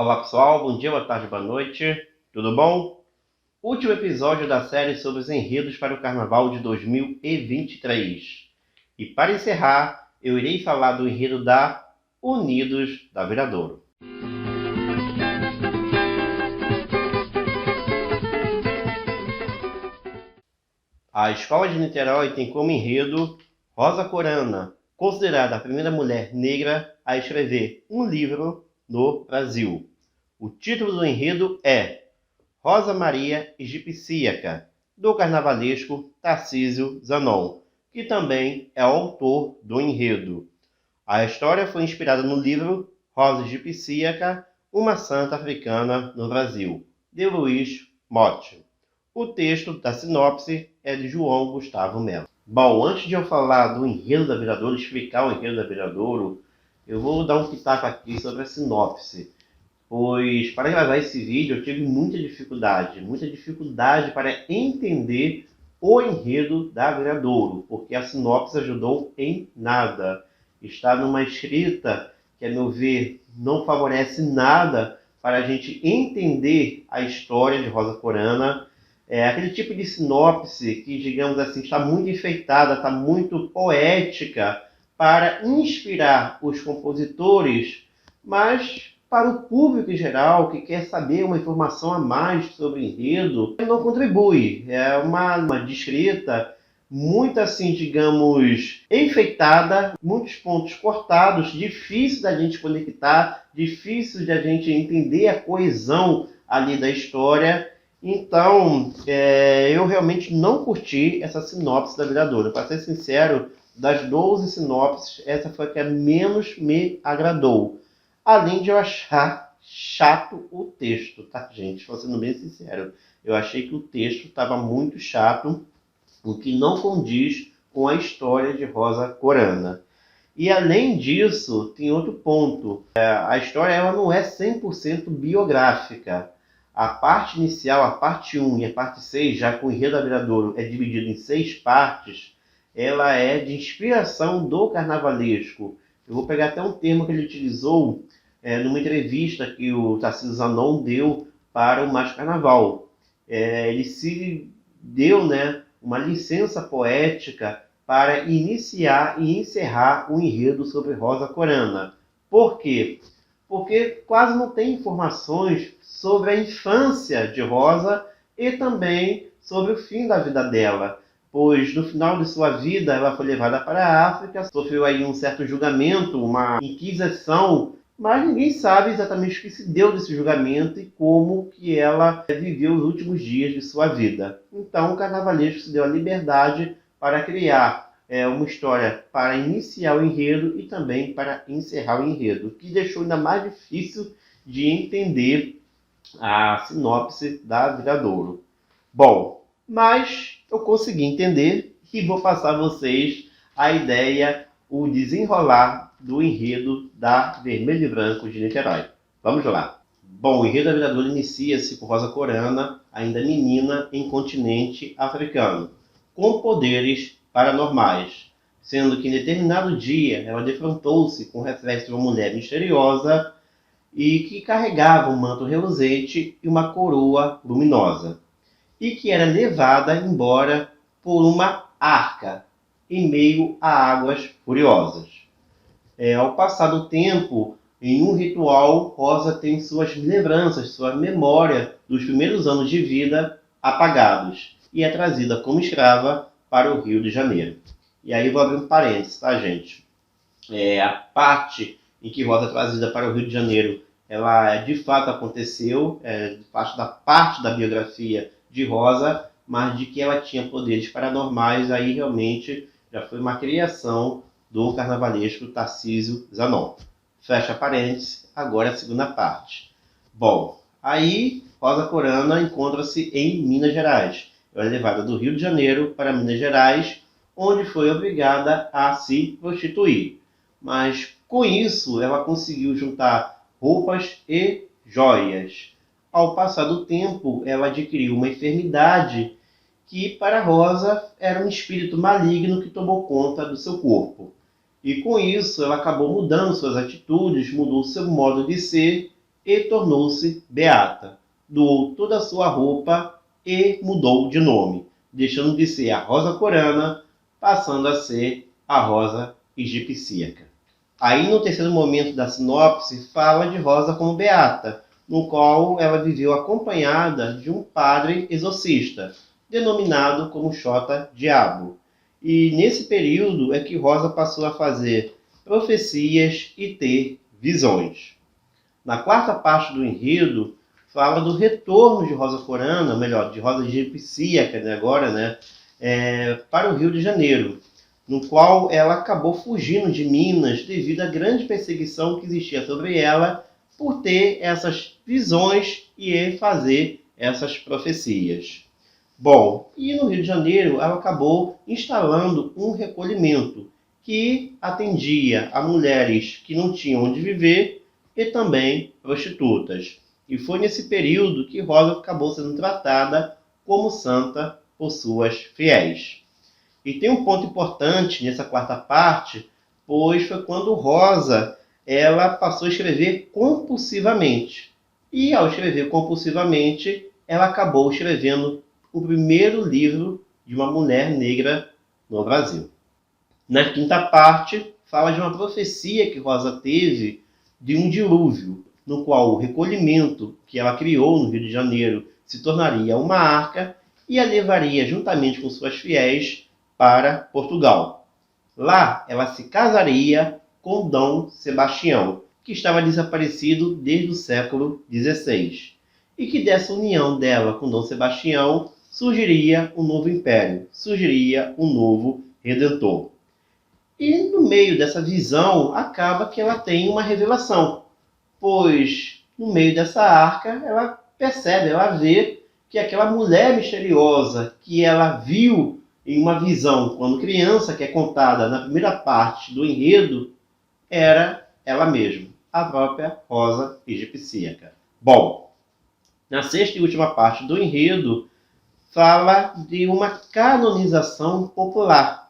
Olá pessoal, bom dia, boa tarde, boa noite, tudo bom? Último episódio da série sobre os enredos para o Carnaval de 2023. E para encerrar, eu irei falar do enredo da Unidos da Viradouro. A Escola de Niterói tem como enredo Rosa Corana, considerada a primeira mulher negra a escrever um livro no Brasil. O título do enredo é Rosa Maria Egipsíaca, do carnavalesco Tarcísio Zanon, que também é o autor do enredo. A história foi inspirada no livro Rosa Egipsíaca, uma santa africana no Brasil, de Luiz Motti. O texto da sinopse é de João Gustavo Melo. Bom, antes de eu falar do enredo da Viradouro, explicar o enredo da Viradouro, eu vou dar um pitaco aqui sobre a sinopse. Pois para gravar esse vídeo eu tive muita dificuldade para entender o enredo da Viradouro, porque a sinopse ajudou em nada. Está numa escrita que, a meu ver, não favorece nada para a gente entender a história de Rosa Corana. É aquele tipo de sinopse que, digamos assim, está muito enfeitada, está muito poética para inspirar os compositores, mas para o público em geral, que quer saber uma informação a mais sobre o enredo, não contribui. É uma descrita muito assim, digamos, enfeitada, muitos pontos cortados, difícil da gente conectar, difícil de a gente entender a coesão ali da história. Então, eu realmente não curti essa sinopse da Viradouro. Para ser sincero, das 12 sinopses, essa foi a que menos me agradou. Além de eu achar chato o texto, tá, gente? Sendo bem sincero, eu achei que o texto estava muito chato, o que não condiz com a história de Rosa Corana. E além disso, tem outro ponto. A história ela não é 100% biográfica. A parte inicial, a parte 1 e a parte 6, já com o enredo da Viradouro é dividido em 6 partes, ela é de inspiração do carnavalesco. Eu vou pegar até um termo que ele utilizou numa entrevista que o Tarcísio Zanon deu para o Mais Carnaval. Ele se deu uma licença poética para iniciar e encerrar o enredo sobre Rosa Corana. Por quê? Porque quase não tem informações sobre a infância de Rosa e também sobre o fim da vida dela, pois no final de sua vida ela foi levada para a África, sofreu aí um certo julgamento, uma inquisição, mas ninguém sabe exatamente o que se deu desse julgamento e como que ela viveu os últimos dias de sua vida. Então o carnavalesco se deu a liberdade para criar uma história para iniciar o enredo e também para encerrar o enredo, que deixou ainda mais difícil de entender a sinopse da Viradouro. Bom, mas eu consegui entender e vou passar a vocês a ideia, o desenrolar do enredo da Vermelho e Branco de Niterói. Vamos lá. Bom, o enredo da Viradouro inicia-se com Rosa Corana, ainda menina, em continente africano, com poderes paranormais, sendo que em determinado dia ela defrontou-se com o reflexo de uma mulher misteriosa e que carregava um manto reluzente e uma coroa luminosa, e que era levada embora por uma arca em meio a águas furiosas. Ao passar do tempo, em um ritual, Rosa tem suas lembranças, sua memória dos primeiros anos de vida apagados e é trazida como escrava para o Rio de Janeiro. E aí vou abrir um parênteses, tá, gente? A parte em que Rosa é trazida para o Rio de Janeiro, ela de fato aconteceu, parte da biografia de Rosa, mas de que ela tinha poderes paranormais, aí realmente já foi uma criação do carnavalesco Tarcísio Zanon. Fecha parênteses, agora a segunda parte. Bom, aí Rosa Corana encontra-se em Minas Gerais. Ela é levada do Rio de Janeiro para Minas Gerais, onde foi obrigada a se prostituir. Mas com isso ela conseguiu juntar roupas e joias. Ao passar do tempo, ela adquiriu uma enfermidade que para Rosa era um espírito maligno que tomou conta do seu corpo. E com isso ela acabou mudando suas atitudes, mudou seu modo de ser e tornou-se Beata. Doou toda a sua roupa e mudou de nome, deixando de ser a Rosa Corana, passando a ser a Rosa Egipsíaca. Aí, no terceiro momento da sinopse, fala de Rosa como Beata, no qual ela viveu acompanhada de um padre exorcista, denominado como Xota Diabo. E nesse período é que Rosa passou a fazer profecias e ter visões. Na quarta parte do enredo, fala do retorno de Rosa Corana, melhor, de Rosa Egipsíaca, agora, para o Rio de Janeiro, no qual ela acabou fugindo de Minas devido à grande perseguição que existia sobre ela por ter essas visões e fazer essas profecias. Bom, e no Rio de Janeiro ela acabou instalando um recolhimento que atendia a mulheres que não tinham onde viver e também prostitutas. E foi nesse período que Rosa acabou sendo tratada como santa por suas fiéis. E tem um ponto importante nessa quarta parte, pois foi quando Rosa ela passou a escrever compulsivamente. E ao escrever compulsivamente, ela acabou escrevendo o primeiro livro de uma mulher negra no Brasil. Na quinta parte, fala de uma profecia que Rosa teve de um dilúvio, no qual o recolhimento que ela criou no Rio de Janeiro se tornaria uma arca e a levaria juntamente com suas fiéis para Portugal. Lá, ela se casaria com Dom Sebastião, que estava desaparecido desde o século XVI. E que dessa união dela com Dom Sebastião surgiria um novo império, surgiria um novo redentor. E no meio dessa visão, acaba que ela tem uma revelação, pois no meio dessa arca, ela percebe, ela vê que aquela mulher misteriosa que ela viu em uma visão quando criança, que é contada na primeira parte do enredo, era ela mesma, a própria Rosa Egipsíaca. Bom, na sexta e última parte do enredo, fala de uma canonização popular.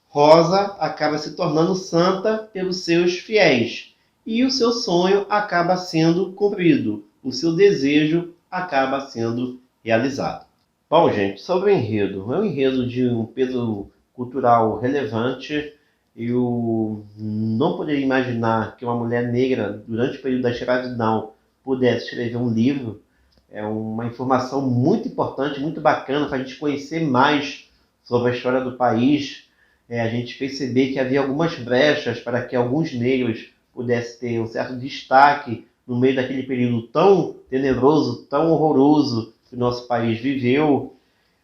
Rosa acaba se tornando santa pelos seus fiéis e o seu sonho acaba sendo cumprido, o seu desejo acaba sendo realizado. Bom, gente, sobre o enredo. É um enredo de um peso cultural relevante. Eu não poderia imaginar que uma mulher negra, durante o período da escravidão, pudesse escrever um livro. É uma informação muito importante, muito bacana para a gente conhecer mais sobre a história do país. A gente perceber que havia algumas brechas para que alguns negros pudessem ter um certo destaque no meio daquele período tão tenebroso, tão horroroso que o nosso país viveu.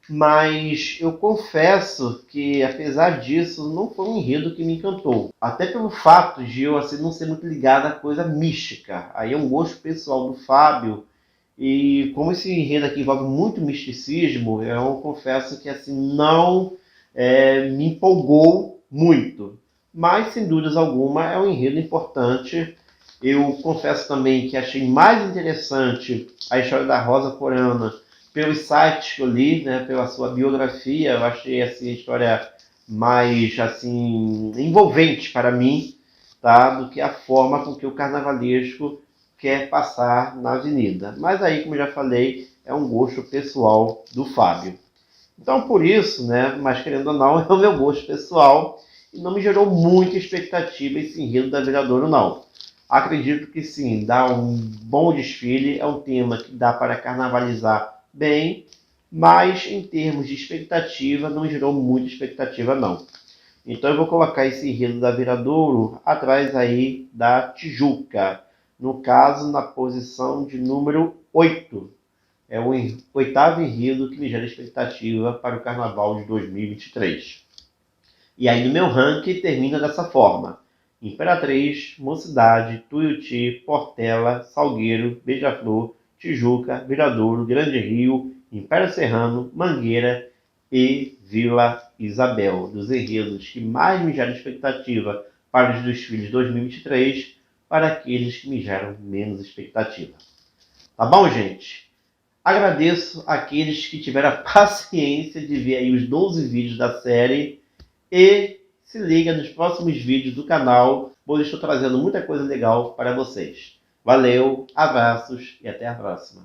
Mas eu confesso que, apesar disso, não foi um enredo que me encantou. Até pelo fato de eu não ser muito ligado à coisa mística. Aí é um gosto pessoal do Fábio. E como esse enredo aqui envolve muito misticismo, eu confesso que não me empolgou muito. Mas, sem dúvidas alguma, é um enredo importante. Eu confesso também que achei mais interessante a história da Rosa Corana pelos sites que eu li, pela sua biografia. Eu achei a história mais envolvente para mim, tá? Do que a forma com que o carnavalesco quer passar na avenida. Mas aí, como eu já falei, é um gosto pessoal do Fábio. Então, por isso, mas querendo ou não, é o meu gosto pessoal e não me gerou muita expectativa esse enredo da Viradouro, não. Acredito que sim, dá um bom desfile, é um tema que dá para carnavalizar bem, mas em termos de expectativa, não gerou muita expectativa, não. Então eu vou colocar esse enredo da Viradouro atrás aí da Tijuca, no caso na posição de número 8. É o oitavo enredo que me gera expectativa para o Carnaval de 2023. E aí no meu ranking termina dessa forma: Imperatriz, Mocidade, Tuiuti, Portela, Salgueiro, Beija-Flor, Tijuca, Viradouro, Grande Rio, Império Serrano, Mangueira e Vila Isabel. Dos enredos que mais me geram expectativa para os desfiles de 2023, para aqueles que me geram menos expectativa. Tá bom, gente? Agradeço àqueles que tiveram a paciência de ver aí os 12 vídeos da série e se liga nos próximos vídeos do canal, pois estou trazendo muita coisa legal para vocês. Valeu, abraços e até a próxima.